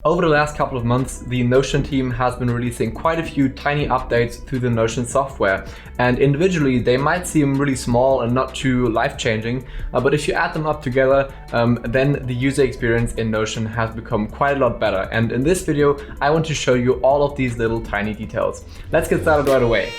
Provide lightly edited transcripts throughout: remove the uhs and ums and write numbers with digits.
Over the last couple of months, the Notion team has been releasing quite a few tiny updates to the Notion software, and individually they might seem really small and not too life-changing, but if you add them up together, then the user experience in Notion has become quite a lot better. And in this video, I want to show you all of these little tiny details. Let's get started right away.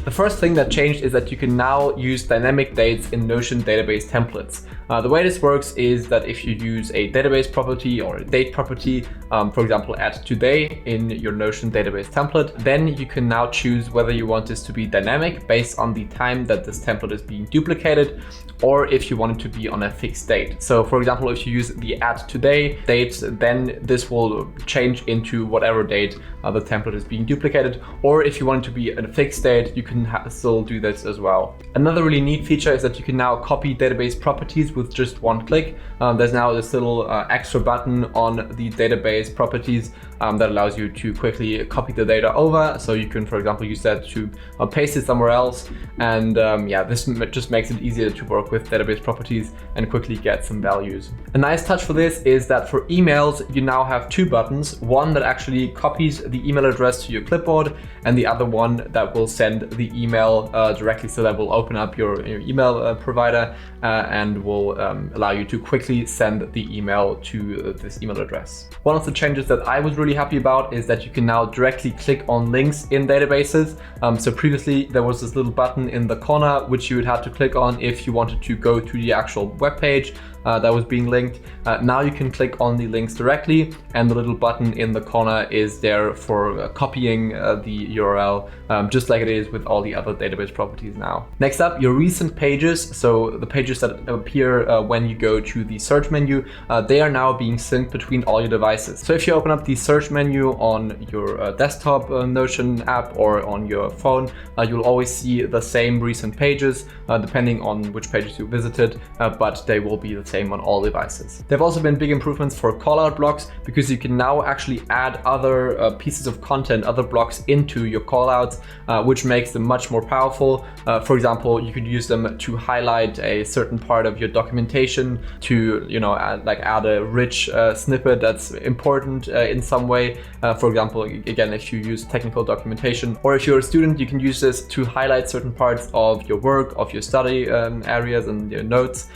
The first thing that changed is that you can now use dynamic dates in Notion database templates. The way this works is that if you use a database property or a date property, for example, add today in your Notion database template, then you can now choose whether you want this to be dynamic based on the time that this template is being duplicated, or if you want it to be on a fixed date. So for example, if you use the add today date, then this will change into whatever date the template is being duplicated. Or if you want it to be a fixed date, you can still do this as well. Another really neat feature is that you can now copy database properties with just one click. There's now this little extra button on the database properties that allows you to quickly copy the data over. So you can, for example, use that to paste it somewhere else. And yeah, this just makes it easier to work with database properties and quickly get some values. A nice touch for this is that for emails, you now have two buttons, one that actually copies the email address to your clipboard, and the other one that will send the email directly. So that will open up your email provider and will allow you to quickly send the email to this email address. One of the changes that I was really happy about is that you can now directly click on links in databases. So previously there was this little button in the corner which you would have to click on if you wanted to go to the actual web page that was being linked. Now you can click on the links directly, and the little button in the corner is there for copying the URL, just like it is with all the other database properties now. Next up, your recent pages. So the pages that appear when you go to the search menu, they are now being synced between all your devices. So if you open up the search menu on your desktop Notion app or on your phone, you'll always see the same recent pages, depending on which pages you visited, but they will be the same on all devices. There have also been big improvements for callout blocks, because you can now actually add other pieces of content, other blocks into your callouts, which makes them much more powerful. For example, you could use them to highlight a certain part of your documentation, to add a rich snippet that's important in some way. For example, again, if you use technical documentation, or if you're a student, you can use this to highlight certain parts of your work, of your study areas and your notes,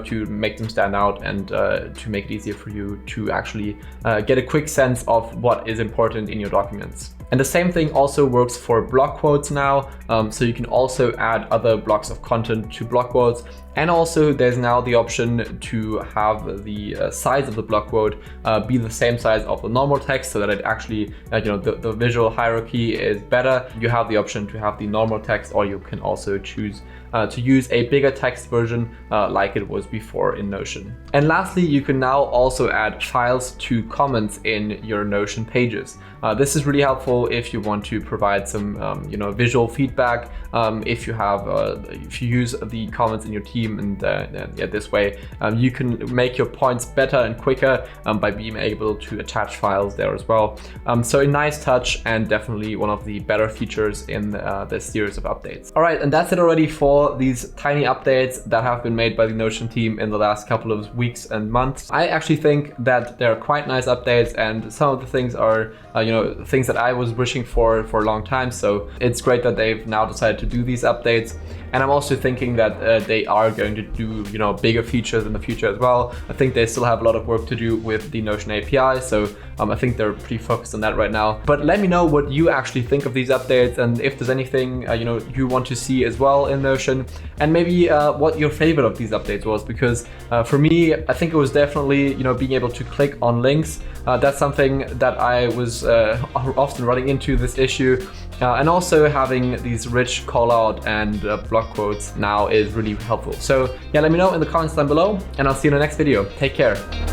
to make them stand out and to make it easier for you to actually get a quick sense of what is important in your documents. And the same thing also works for block quotes now. So you can also add other blocks of content to block quotes. And also there's now the option to have the size of the block quote be the same size of the normal text, so that it actually, the visual hierarchy is better. You have the option to have the normal text, or you can also choose to use a bigger text version like it was before in Notion. And lastly, you can now also add files to comments in your Notion pages. This is really helpful if you want to provide some visual feedback. If you use the comments in your team, and this way you can make your points better and quicker by being able to attach files there as well. So a nice touch, and definitely one of the better features in this series of updates. All right, and that's it already for these tiny updates that have been made by the Notion team in the last couple of weeks and months. I actually think that they're quite nice updates, and some of the things are things that I was wishing for a long time. So it's great that they've now decided to do these updates. And I'm also thinking that they are going to do bigger features in the future as well. I think they still have a lot of work to do with the Notion API, so I think they're pretty focused on that right now. But let me know what you actually think of these updates, and if there's anything you want to see as well in Notion, and maybe what your favorite of these updates was. Because for me, I think it was definitely being able to click on links. That's something that I was often running into this issue. And also having these rich callout and block quotes now is really helpful. So yeah, let me know in the comments down below, and I'll see you in the next video. Take care.